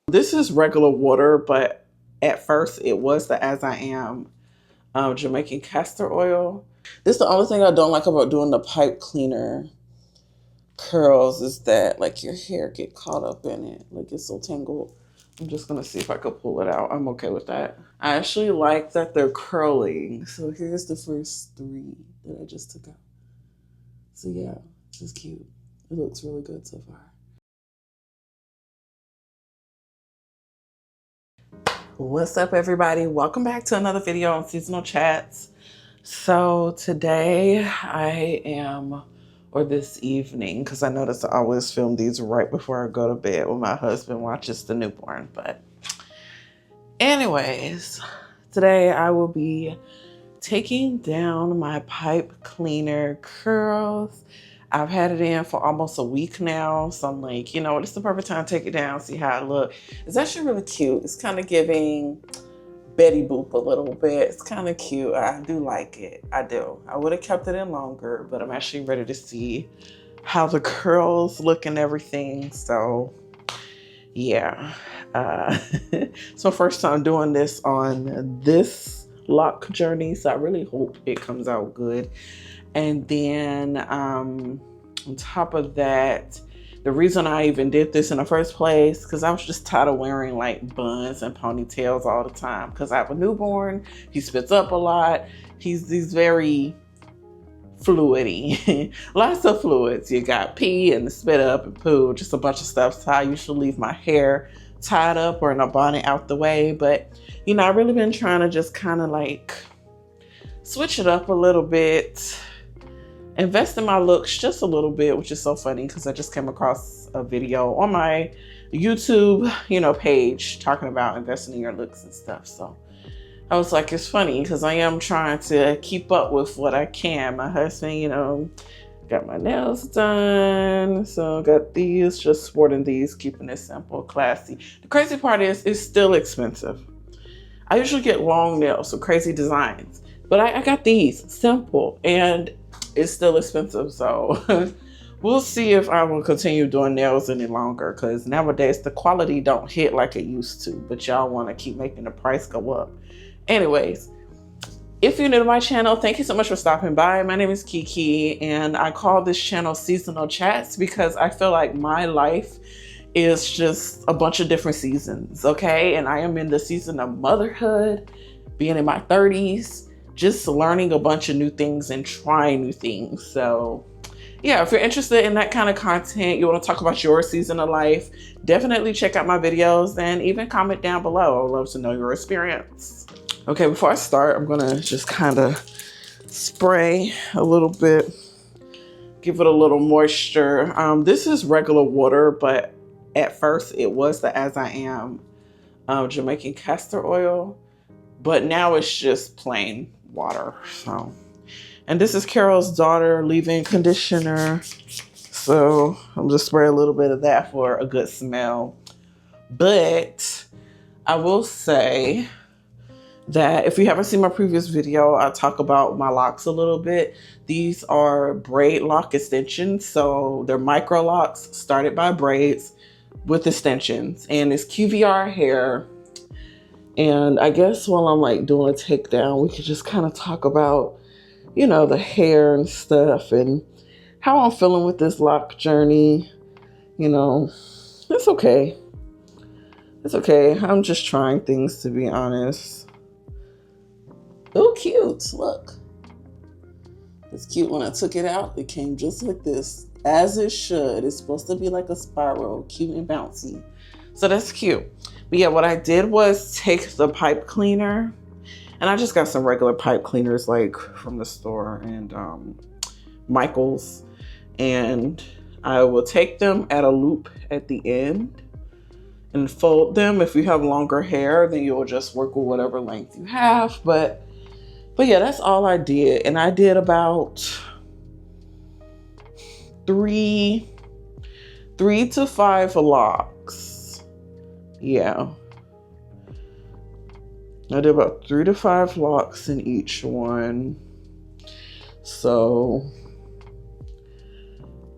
This is regular water, but at first it was the As I Am Jamaican castor oil. This is the only thing I don't like about doing the pipe cleaner curls is that like your hair get caught up in it. Like it's so tangled. I'm just gonna see if I could pull it out. I'm okay with that. I actually like that they're curling. So here's the first 3 that I just took out. So yeah, this is cute. It looks really good so far. What's up, everybody? Welcome back to another video on Seasonal Chats. So today or this evening, because I notice I always film these right before I go to bed when my husband watches the newborn. But anyways, today I will be taking down my pipe cleaner curls. I've had it in for almost a week now, so I'm like, you know what, it's the perfect time to take it down, see how it looks. It's actually really cute. It's kind of giving Betty Boop a little bit. It's kind of cute. I do like it. I do. I would have kept it in longer, but I'm actually ready to see how the curls look and everything. So yeah, it's my first time doing this on this lock journey, so I really hope it comes out good. And then on top of that, the reason I even did this in the first place, because I was just tired of wearing like buns and ponytails all the time. Because I have a newborn, he spits up a lot. He's very fluidy, lots of fluids. You got pee and the spit up and poo, just a bunch of stuff. So I usually leave my hair tied up or in a bonnet out the way. But you know, I've really been trying to just kind of like switch it up a little bit. Invest in my looks just a little bit, which is so funny because I just came across a video on my YouTube, page talking about investing in your looks and stuff. So I was like, it's funny because I am trying to keep up with what I can. My husband, got my nails done. So got these, just sporting these, keeping it simple, classy. The crazy part is it's still expensive. I usually get long nails, so crazy designs. But I got these, simple, and it's still expensive. So we'll see if I will continue doing nails any longer, because nowadays the quality don't hit like it used to, but y'all want to keep making the price go up. Anyways, if you're new to my channel, thank you so much for stopping by. My name is Kiki, and I call this channel Seasonal Chats because I feel like my life is just a bunch of different seasons, okay? And I am in the season of motherhood, being in my 30s, just learning a bunch of new things and trying new things. So yeah, if you're interested in that kind of content, you want to talk about your season of life, definitely check out my videos and even comment down below. I would love to know your experience. Okay, before I start, I'm gonna just kind of spray a little bit, give it a little moisture. This is regular water, but at first it was the As I Am Jamaican castor oil, but now it's just plain water. So, and this is Carol's Daughter leave-in conditioner. So I'm just spraying a little bit of that for a good smell. But I will say that if you haven't seen my previous video, I talk about my locks a little bit. These are braid lock extensions. So they're Microlocs started by braids with extensions, and it's QVR hair. And I guess while I'm like doing a takedown, we could just kind of talk about, the hair and stuff and how I'm feeling with this lock journey. It's okay. It's okay. I'm just trying things, to be honest. Oh, cute. Look. It's cute. When I took it out, it came just like this, as it should. It's supposed to be like a spiral, cute and bouncy. So that's cute. But yeah, what I did was take the pipe cleaner, and I just got some regular pipe cleaners like from the store and Michael's, and I will take them at a loop at the end and fold them. If you have longer hair, then you'll just work with whatever length you have. But yeah, that's all I did. And I did about 3 to 5 locks. Yeah, I did about 3 to 5 locks in each one. So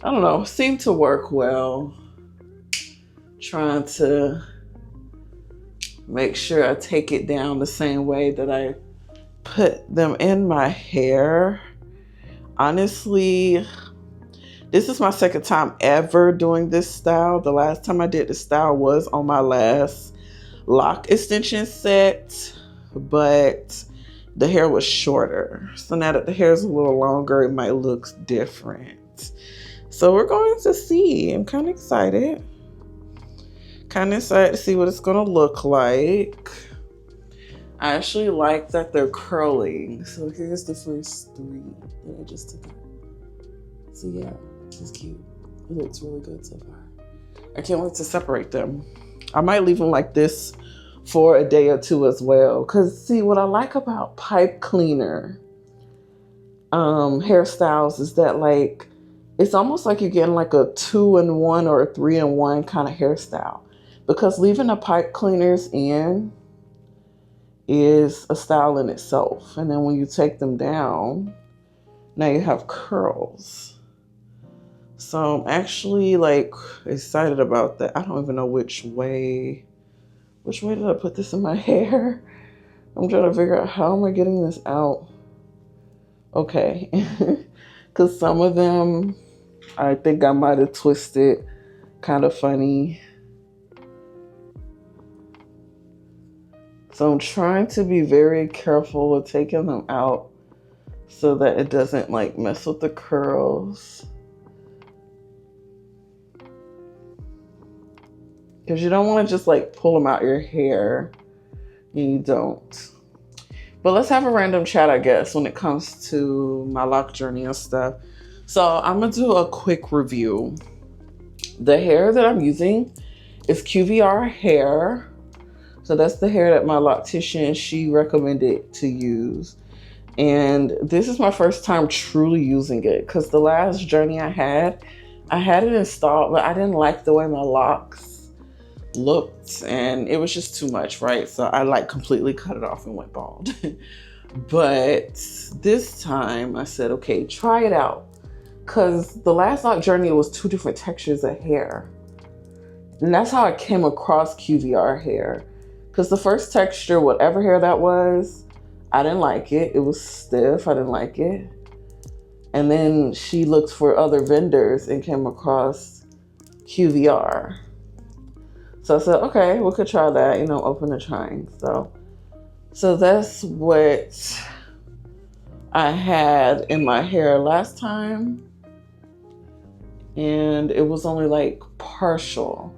I don't know, seemed to work well. Trying to make sure I take it down the same way that I put them in my hair. Honestly, this is my second time ever doing this style. The last time I did this style was on my last lock extension set, but the hair was shorter. So now that the hair is a little longer, it might look different. So we're going to see. I'm kind of excited. Kind of excited to see what it's going to look like. I actually like that they're curling. So here's the first 3 that I just took out. So yeah, it's cute. It looks really good so far. I can't wait to separate them. I might leave them like this for a day or 2 as well. Cause see, what I like about pipe cleaner hairstyles is that like, it's almost like you're getting like a 2-in-1 or a 3-in-1 kind of hairstyle. Because leaving the pipe cleaners in is a style in itself. And then when you take them down, now you have curls. So I'm actually like excited about that. I don't even know which way did I put this in my hair? I'm trying to figure out how am I getting this out. Okay, because some of them, I think I might have twisted kind of funny. So I'm trying to be very careful with taking them out so that it doesn't like mess with the curls. Because you don't want to just like pull them out your hair and you don't. But let's have a random chat, I guess, when it comes to my lock journey and stuff. So I'm going to do a quick review. The hair that I'm using is QVR hair. So that's the hair that my loctician, she recommended to use. And this is my first time truly using it because the last journey I had it installed, but I didn't like the way my locks looked and it was just too much, right? So I like completely cut it off and went bald. But this time I said, okay, try it out. Because the last lock journey was 2 different textures of hair. And that's how I came across QVR hair. Because the first texture, whatever hair that was, I didn't like it. It was stiff. I didn't like it. And then she looked for other vendors and came across QVR. So I said, okay, we could try that, open to trying. So that's what I had in my hair last time. And it was only like partial.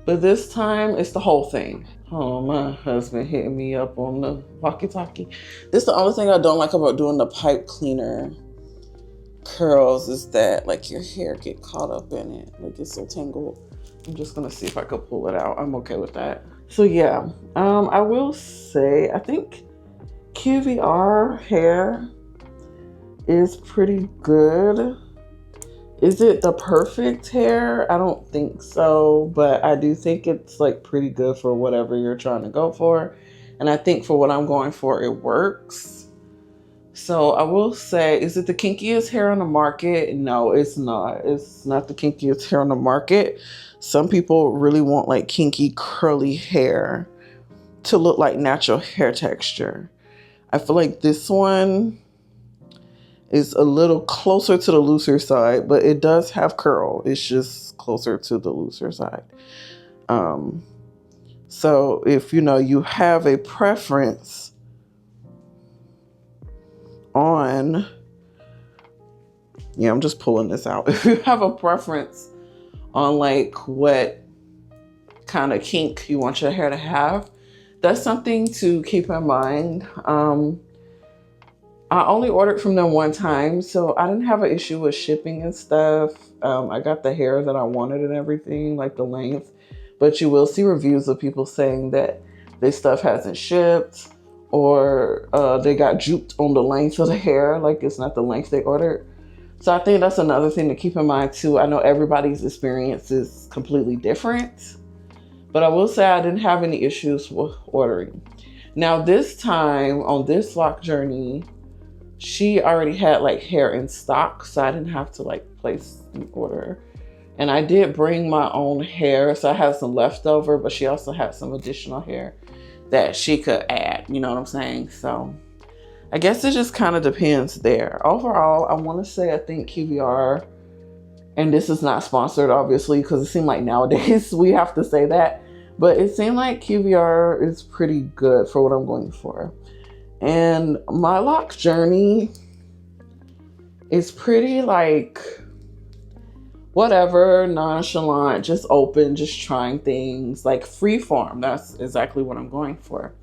But this time, it's the whole thing. Oh, my husband hitting me up on the walkie-talkie. This is the only thing I don't like about doing the pipe cleaner curls is that, like, your hair get caught up in it. Like, it's so tangled. I'm just going to see if I could pull it out. I'm okay with that. So, yeah. I will say, I think QVR hair is pretty good. Is it the perfect hair? I don't think so, but I do think it's like pretty good for whatever you're trying to go for. And I think for what I'm going for, it works. So I will say, is it the kinkiest hair on the market? No, it's not. It's not the kinkiest hair on the market. Some people really want like kinky curly hair to look like natural hair texture. I feel like this one is a little closer to the looser side, but it does have curl. It's just closer to the looser side. So if you have a preference on, I'm just pulling this out. If you have a preference on like what kind of kink you want your hair to have, that's something to keep in mind. I only ordered from them one time, so I didn't have an issue with shipping and stuff. I got the hair that I wanted and everything, like the length. But you will see reviews of people saying that their stuff hasn't shipped or they got duped on the length of the hair, like it's not the length they ordered. So I think that's another thing to keep in mind too. I know everybody's experience is completely different, but I will say I didn't have any issues with ordering. Now this time on this lock journey, she already had like hair in stock, so I didn't have to like place an order And I did bring my own hair, so I had some leftover, but she also had some additional hair that she could add, you know what I'm saying? So I guess it just kind of depends there. Overall, I want to say I think QVR, and this is not sponsored obviously because it seemed like nowadays we have to say that, but it seemed like QVR is pretty good for what I'm going for. And my lock journey is pretty like whatever, nonchalant, just open, just trying things, like freeform. That's exactly what I'm going for,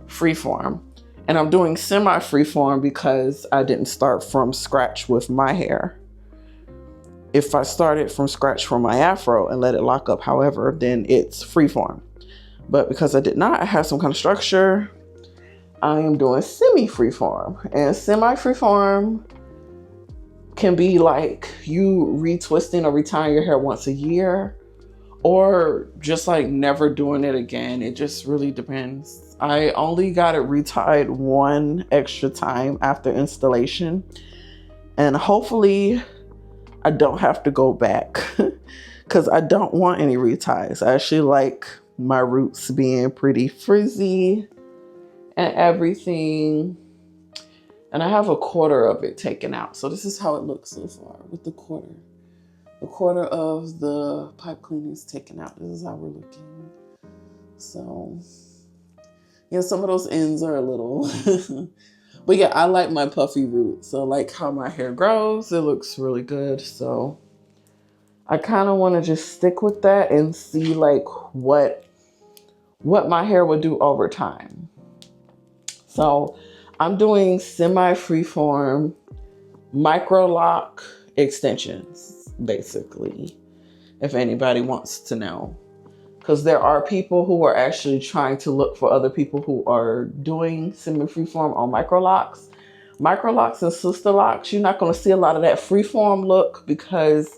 freeform. And I'm doing semi-freeform because I didn't start from scratch with my hair. If I started from scratch for my afro and let it lock up, however, then it's freeform. But because I did not, I have some kind of structure, I am doing semi-freeform. And semi-freeform can be like you retwisting or retying your hair once a year, or just like never doing it again. It just really depends. I only got it retied one extra time after installation, and hopefully I don't have to go back because I don't want any reties. I actually like my roots being pretty frizzy and everything. And I have a quarter of it taken out. So this is how it looks so far with the quarter. The quarter of the pipe cleaner is taken out. This is how we're looking. So yeah, some of those ends are a little, but yeah, I like my puffy roots. So like how my hair grows, it looks really good. So I kind of want to just stick with that and see like what my hair would do over time. So I'm doing semi-freeform Microloc extensions, basically, if anybody wants to know. Because there are people who are actually trying to look for other people who are doing semi-freeform on Microlocs. Microlocs and sister locks, you're not going to see a lot of that freeform look because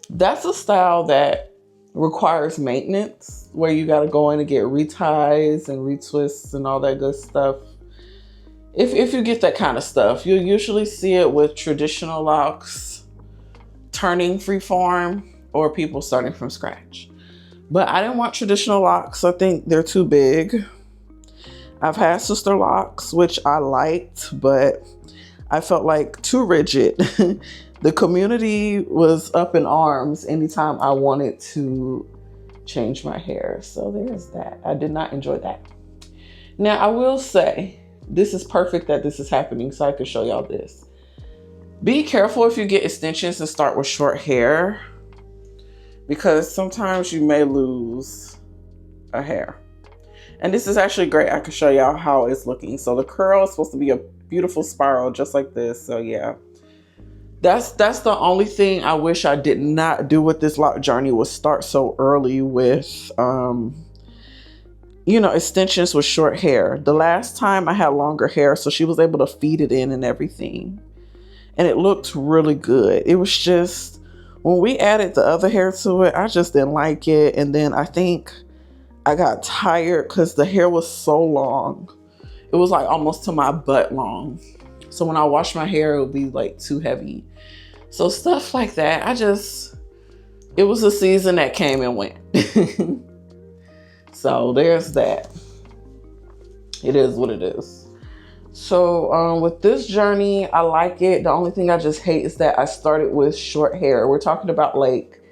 that's a style that requires maintenance, where you got to go in and get reties and retwists and all that good stuff. If you get that kind of stuff, you'll usually see it with traditional locks turning freeform or people starting from scratch. But I didn't want traditional locks. I think they're too big. I've had sister locks, which I liked, but I felt like too rigid. The community was up in arms anytime I wanted to change my hair. So there's that. I did not enjoy that. Now, I will say, this is perfect that this is happening so I can show y'all this. Be careful if you get extensions and start with short hair, because sometimes you may lose a hair. And this is actually great. I can show y'all how it's looking. So the curl is supposed to be a beautiful spiral just like this. So yeah, that's the only thing I wish I did not do with this lock journey, was start so early with extensions with short hair. The last time I had longer hair, so she was able to feed it in and everything. And it looked really good. It was just, when we added the other hair to it, I just didn't like it. And then I think I got tired because the hair was so long. It was like almost to my butt long. So when I wash my hair, it would be like too heavy. So stuff like that, it was a season that came and went. So there's that. It is what it is. So with this journey, I like it. The only thing I just hate is that I started with short hair. We're talking about like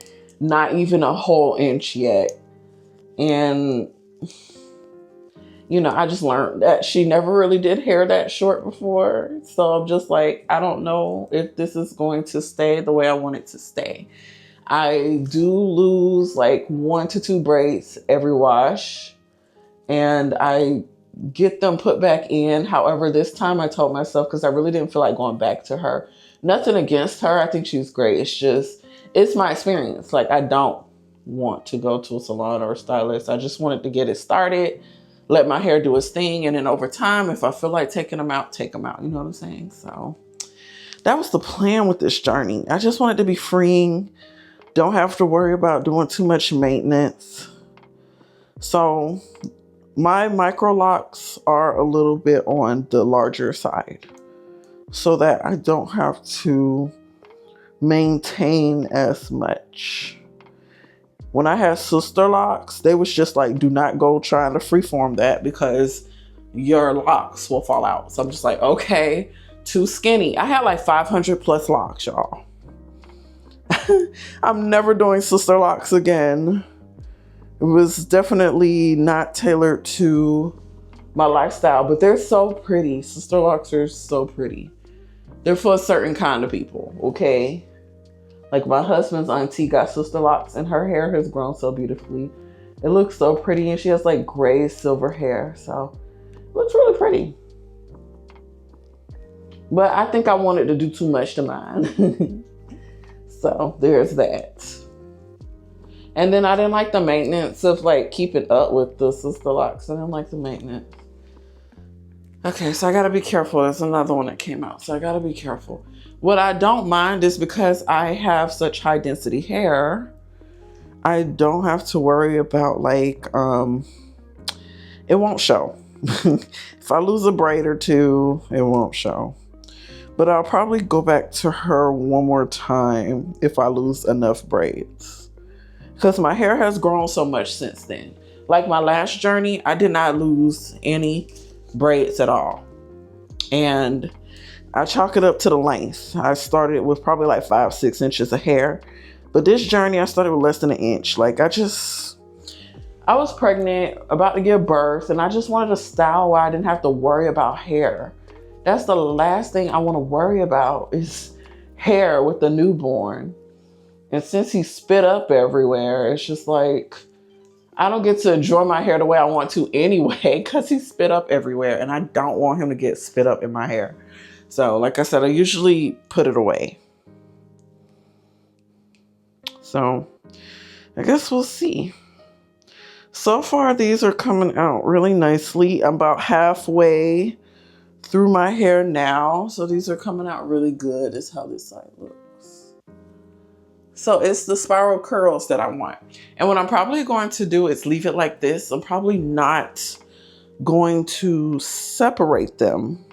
not even a whole inch yet. And I just learned that she never really did hair that short before. So I'm just like, I don't know if this is going to stay the way I want it to stay. I do lose like 1 to 2 braids every wash, and I get them put back in. However, this time I told myself, because I really didn't feel like going back to her. Nothing against her. I think she's great. It's my experience. Like, I don't want to go to a salon or a stylist. I just wanted to get it started, let my hair do its thing. And then over time, if I feel like taking them out, take them out. You know what I'm saying? So that was the plan with this journey. I just wanted to be freeing. Don't have to worry about doing too much maintenance. So my Microlocs are a little bit on the larger side so that I don't have to maintain as much. When I had sister locks, they was just like, do not go trying to freeform that because your locks will fall out. So I'm just like, okay, too skinny. I had like 500 plus locks, y'all. I'm never doing sister locks again. It was definitely not tailored to my lifestyle, but they're so pretty. Sister locks are so pretty. They're for a certain kind of people, okay? Like my husband's auntie got sister locks and her hair has grown so beautifully. It looks so pretty and she has like gray silver hair. So it looks really pretty. But I think I wanted to do too much to mine. So there's that. And then I didn't like the maintenance of like keeping up with the sister locks. I didn't like the maintenance. Okay, so I gotta be careful. There's another one that came out, so I gotta be careful. What I don't mind is because I have such high density hair, I don't have to worry about like, it won't show. If I lose a braid or two, it won't show. But I'll probably go back to her one more time if I lose enough braids. Because my hair has grown so much since then. Like my last journey, I did not lose any braids at all. And I chalk it up to the length. I started with probably like 5-6 inches of hair. But this journey, I started with less than an inch. Like I was pregnant, about to give birth, and I just wanted a style where I didn't have to worry about hair. That's the last thing I want to worry about is hair with the newborn. And since he spit up everywhere, it's just like, I don't get to enjoy my hair the way I want to anyway, because he spit up everywhere and I don't want him to get spit up in my hair. So like I said, I usually put it away. So I guess we'll see. So far, these are coming out really nicely. I'm about halfway through my hair now. So these are coming out really good is how this side looks. So it's the spiral curls that I want. And what I'm probably going to do is leave it like this. I'm probably not going to separate them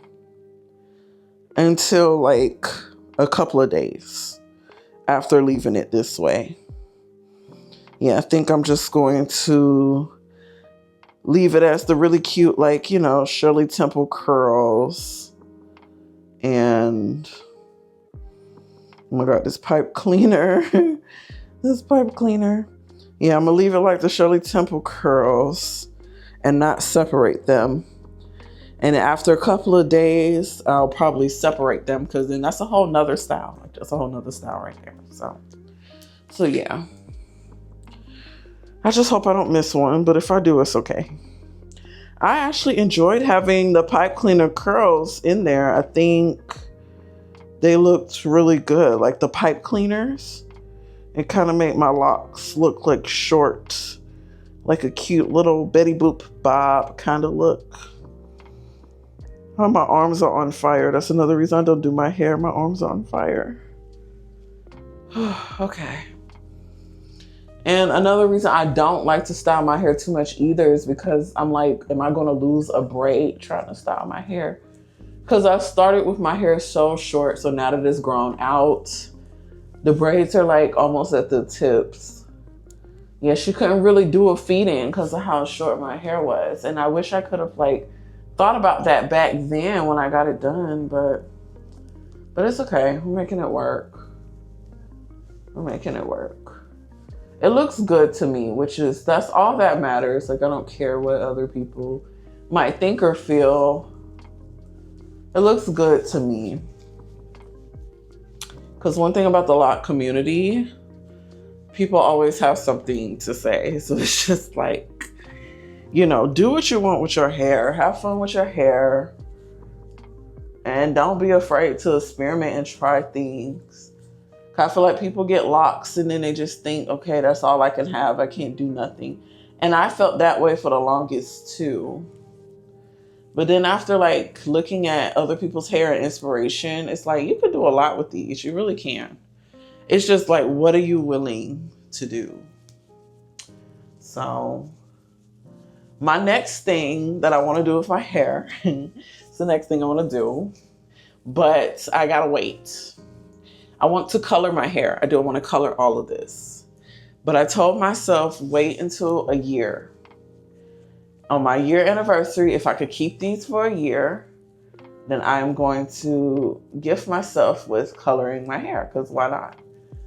until like a couple of days after leaving it this way. Yeah, I think I'm just going to leave it as the really cute, like, you know, Shirley Temple curls. And oh my God, this pipe cleaner. This pipe cleaner. Yeah, I'm gonna leave it like the Shirley Temple curls and not separate them. And after a couple of days, I'll probably separate them because then that's a whole nother style. Like that's a whole nother style right there. So yeah. I just hope I don't miss one, but if I do, it's okay. I actually enjoyed having the pipe cleaner curls in there. I think they looked really good. Like the pipe cleaners, it kind of made my locks look like short, like a cute little Betty Boop bob kind of look. Oh, my arms are on fire. That's another reason I don't do my hair. My arms are on fire. Okay. And another reason I don't like to style my hair too much either is because I'm like, am I going to lose a braid trying to style my hair? Because I started with my hair so short. So now that it's grown out, the braids are like almost at the tips. Yeah, she couldn't really do a feed in because of how short my hair was. And I wish I could have like thought about that back then when I got it done, but it's okay. We're making it work. We're making it work. It looks good to me, that's all that matters. Like, I don't care what other people might think or feel. It looks good to me. Because one thing about the lock community, people always have something to say. So it's just like, you know, do what you want with your hair. Have fun with your hair. And don't be afraid to experiment and try things. I feel like people get locks and then they just think, okay, that's all I can have. I can't do nothing. And I felt that way for the longest too. But then after like looking at other people's hair and inspiration, it's like, you can do a lot with these. You really can. It's just like, what are you willing to do? So my next thing that I want to do with my hair, it's the next thing I want to do, but I gotta wait. I want to color my hair. I don't want to color all of this But I told myself, wait until a year. On my year anniversary, if I could keep these for a year, then I'm going to gift myself with coloring my hair, because why not?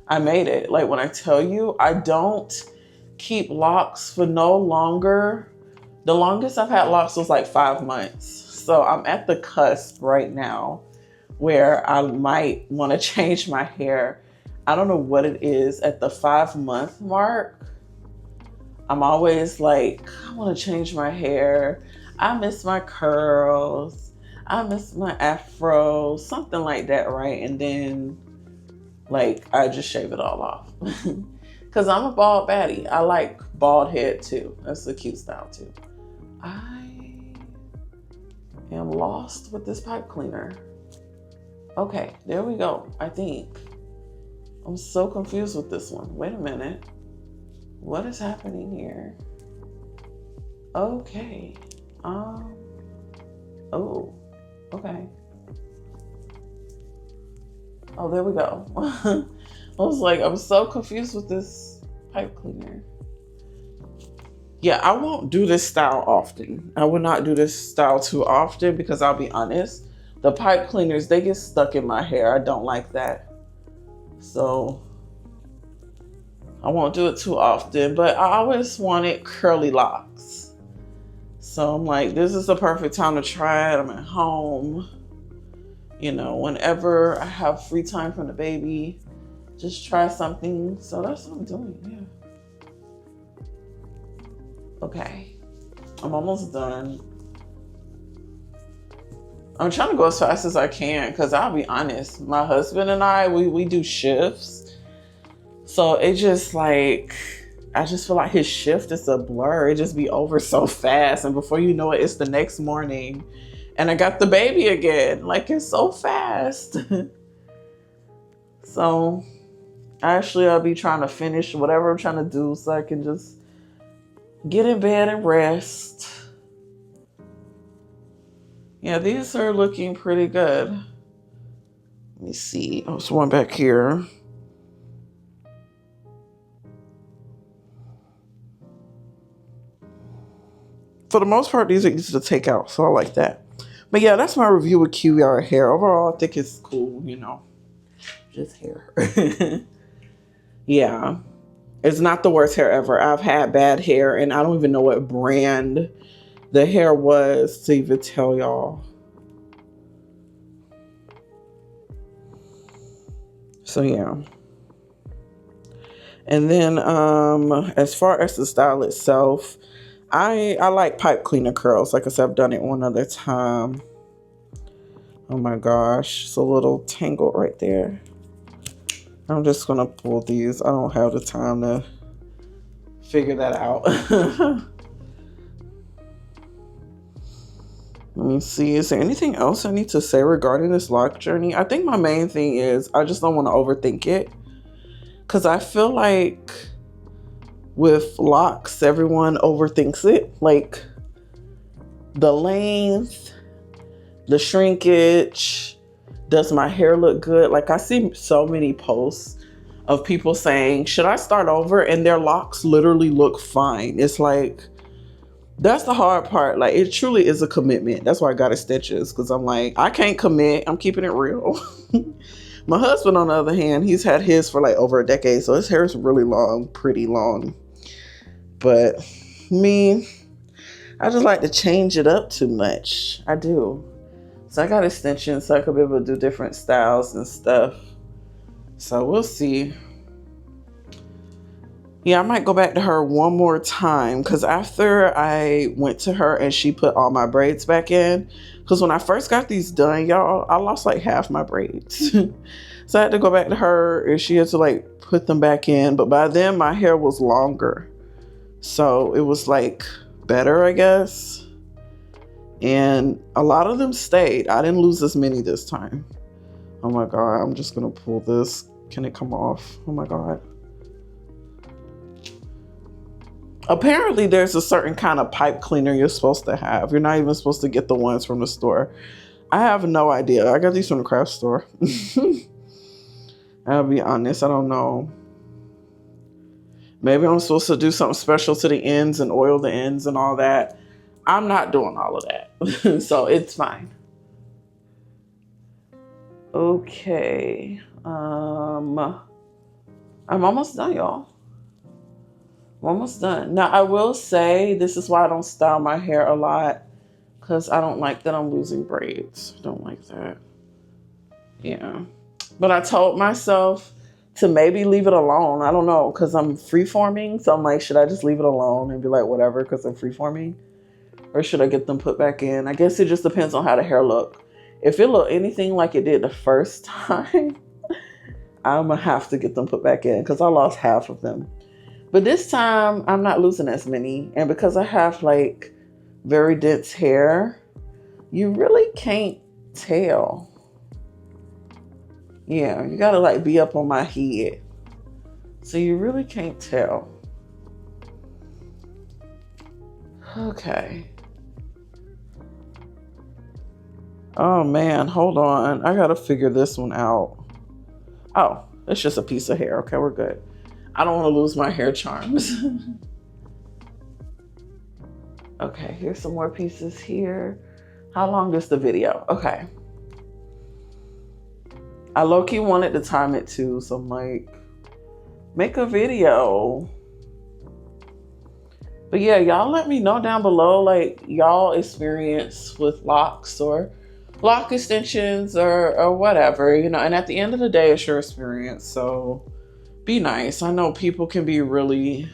I made it. Like, when I tell you, I don't keep locks for no longer. The longest I've had locks was like 5 months. So I'm at the cusp right now where I might want to change my hair. I don't know what it is. At the 5-month mark, I'm always like, I want to change my hair. I miss my curls. I miss my afro, something like that, right? And then, like, I just shave it all off. Because I'm a bald baddie. I like bald head, too. That's a cute style, too. I am lost with this pipe cleaner. Okay, there we go, I think. I'm so confused with this one. Wait a minute. What is happening here? Okay. Oh, okay. Oh, there we go. I was like, I'm so confused with this pipe cleaner. Yeah, I won't do this style often. I will not do this style too often because I'll be honest, the pipe cleaners, they get stuck in my hair. I don't like that. So I won't do it too often, but I always wanted curly locks. So I'm like, this is the perfect time to try it. I'm at home. You know, whenever I have free time from the baby, just try something. So that's what I'm doing, yeah. Okay, I'm almost done. I'm trying to go as fast as I can because I'll be honest, my husband and I, we do shifts. So it just like, I just feel like his shift is a blur. It just be over so fast. And before you know it, it's the next morning. And I got the baby again. Like, it's so fast. So actually, I'll be trying to finish whatever I'm trying to do so I can just get in bed and rest. Yeah, these are looking pretty good. Let me see. Oh, there's one back here. For the most part, these are easy to take out, so I like that. But yeah, that's my review with QR hair. Overall, I think it's cool, you know. Just hair. Yeah. It's not the worst hair ever. I've had bad hair, and I don't even know what brand the hair was to even tell y'all. So yeah. And then as far as the style itself, I like pipe cleaner curls. Like I said, I've done it one other time. Oh my gosh, it's a little tangled right there. I'm just gonna pull these. I don't have the time to figure that out. Let me see. Is there anything else I need to say regarding this lock journey? I think my main thing is I just don't want to overthink it. Because I feel like with locks, everyone overthinks it. Like the length, the shrinkage, does my hair look good? Like, I see so many posts of people saying, should I start over? And their locks literally look fine. It's like, that's the hard part. Like, it truly is a commitment. That's why I got stitches, because I'm like, I can't commit. I'm keeping it real. My husband, on the other hand, he's had his for like over a decade, so his hair is really long, pretty long. But me, I just like to change it up too much. I do. So I got extensions so I could be able to do different styles and stuff. So we'll see. Yeah, I might go back to her one more time, because after I went to her and she put all my braids back in, because when I first got these done, y'all, I lost like half my braids. So I had to go back to her and she had to like put them back in. But by then my hair was longer. So it was like better, I guess. And a lot of them stayed. I didn't lose as many this time. Oh my God, I'm just gonna pull this. Can it come off? Oh my God. Apparently there's a certain kind of pipe cleaner you're supposed to have. You're not even supposed to get the ones from the store. I have no idea. I got these from the craft store. I'll be honest, I don't know. Maybe I'm supposed to do something special to the ends and oil the ends and all that. I'm not doing all of that. So it's fine. Okay. I'm almost done, y'all. I'm almost done. Now, I will say this is why I don't style my hair a lot, because I don't like that I'm losing braids. I don't like that. Yeah. But I told myself to maybe leave it alone. I don't know, because I'm freeforming. So I'm like, should I just leave it alone and be like, whatever, because I'm freeforming? Or should I get them put back in? I guess it just depends on how the hair look. If it look anything like it did the first time, I'm going to have to get them put back in because I lost half of them. But this time, I'm not losing as many. And because I have like very dense hair, you really can't tell. Yeah, you gotta like be up on my head. So you really can't tell. Okay. Oh man, hold on. I gotta figure this one out. Oh, it's just a piece of hair. Okay, we're good. I don't want to lose my hair charms. Okay, here's some more pieces here. How long is the video? Okay. I low-key wanted to time it too, so I'm like, make a video. But yeah, y'all let me know down below, like, y'all experience with locks or lock extensions or whatever, you know. And at the end of the day, it's your experience, so be nice. I know people can be really,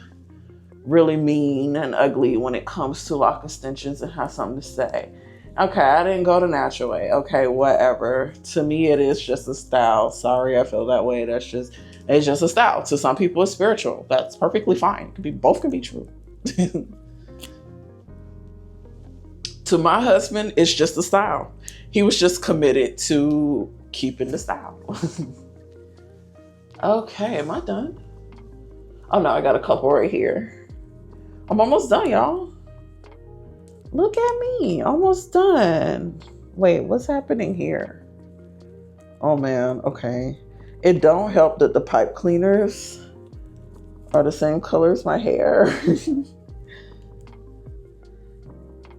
really mean and ugly when it comes to lock extensions and have something to say. Okay, I didn't go the natural way. Okay, whatever. To me, it is just a style. Sorry, I feel that way. It's just a style. To some people, it's spiritual. That's perfectly fine. Both can be true. To my husband, it's just a style. He was just committed to keeping the style. Okay, am I done? Oh no, I got a couple right here. I'm almost done, y'all. Look at me, almost done. Wait, what's happening here? Oh man, okay. It don't help that the pipe cleaners are the same color as my hair.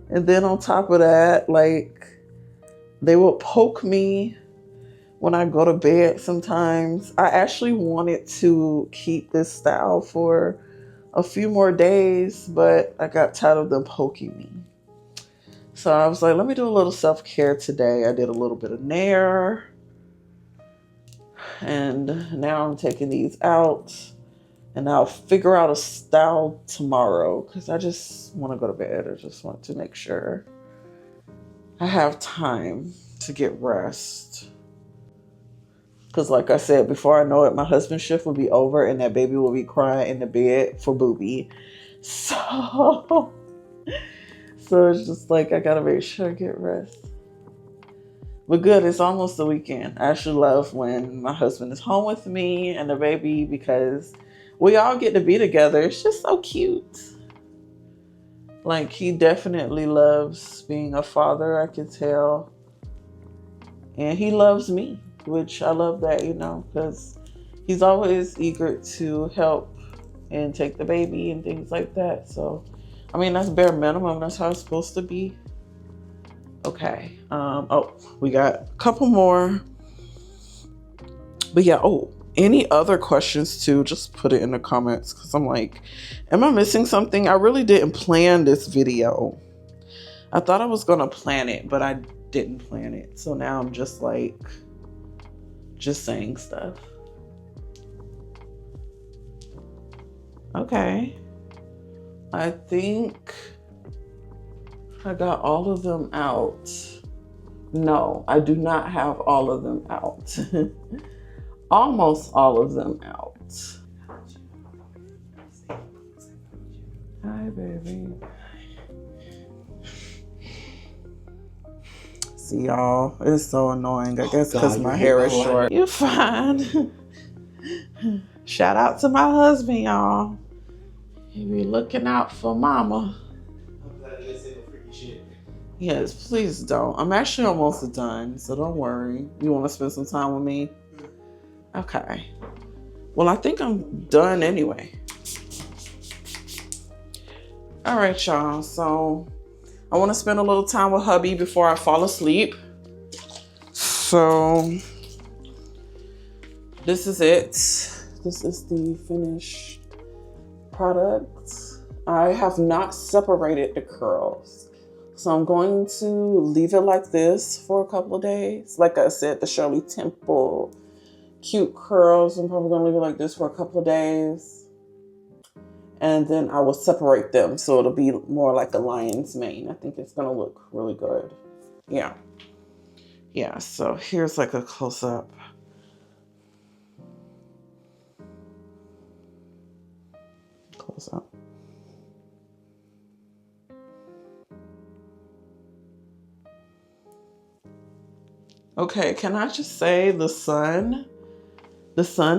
And then on top of that, like, they will poke me when I go to bed sometimes. I actually wanted to keep this style for a few more days, but I got tired of them poking me. So I was like, let me do a little self-care today. I did a little bit of nair. And now I'm taking these out. And I'll figure out a style tomorrow because I just want to go to bed. I just want to make sure I have time to get rest. Because like I said, before I know it, my husband's shift will be over and that baby will be crying in the bed for Booby. So it's just like, I got to make sure I get rest. But good, it's almost the weekend. I actually love when my husband is home with me and the baby because we all get to be together. It's just so cute. Like, he definitely loves being a father, I can tell. And he loves me, which I love that, you know, because he's always eager to help and take the baby and things like that. So, I mean, that's bare minimum. That's how it's supposed to be. Okay. Oh, we got a couple more. But yeah, any other questions too, just put it in the comments because I'm like, am I missing something? I really didn't plan this video. I thought I was going to plan it, but I didn't plan it. So now I'm just like, just saying stuff. Okay. I think I got all of them out. No, I do not have all of them out. Almost all of them out. Hi, baby. See, y'all, it's so annoying. I guess because my hair is short. You're fine. Shout out to my husband, y'all. He be looking out for mama. I'm glad you say no freaky shit. Yes, please don't. I'm actually almost done, so don't worry. You want to spend some time with me? Okay. Well, I think I'm done anyway. All right, y'all. So I want to spend a little time with hubby before I fall asleep. So this is it. This is the finished product. I have not separated the curls. So I'm going to leave it like this for a couple of days. Like I said, the Shirley Temple cute curls. I'm probably gonna leave it like this for a couple of days. And then I will separate them so it'll be more like a lion's mane. I think it's gonna look really good. Yeah. Yeah, so here's like a close-up. Close up. Okay, can I just say the sun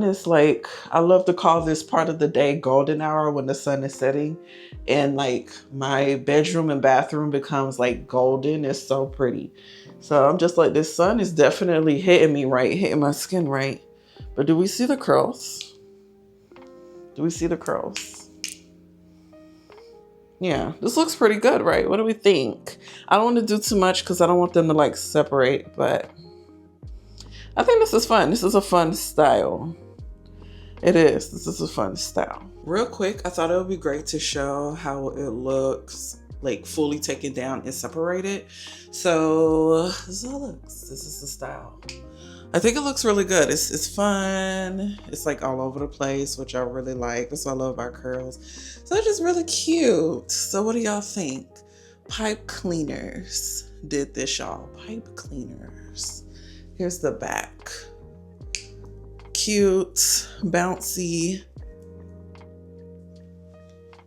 is like, I love to call this part of the day golden hour when the sun is setting. And like my bedroom and bathroom becomes like golden. It's so pretty. So I'm just like, this sun is definitely hitting me right, hitting my skin right. But do we see the curls? Do we see the curls? Yeah, this looks pretty good, right? What do we think? I don't want to do too much because I don't want them to like separate, but I think this is fun. This is a fun style. It is. This is a fun style. Real quick, I thought it would be great to show how it looks like fully taken down and separated. So this is how it looks. This is the style. I think it looks really good. It's fun. It's like all over the place, which I really like. That's what I love about curls. So it's just really cute. So what do y'all think? Pipe cleaners did this, y'all. Pipe cleaners. Here's the back. Cute, bouncy.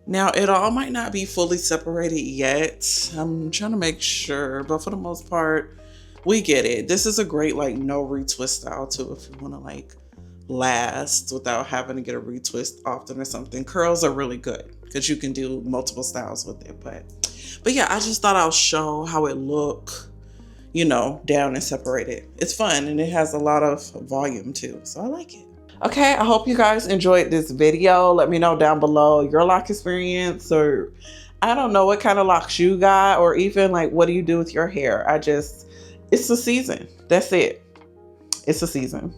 Now, it all might not be fully separated yet. I'm trying to make sure, but for the most part, we get it. This is a great like no retwist style too if you want to like last without having to get a retwist often or something. Curls are really good because you can do multiple styles with it. But yeah, I just thought I'll show how it look, you know, down and separated. It's fun and it has a lot of volume too. So I like it. Okay, I hope you guys enjoyed this video. Let me know down below your lock experience, or I don't know what kind of locks you got, or even like what do you do with your hair. It's a season. That's it. It's a season.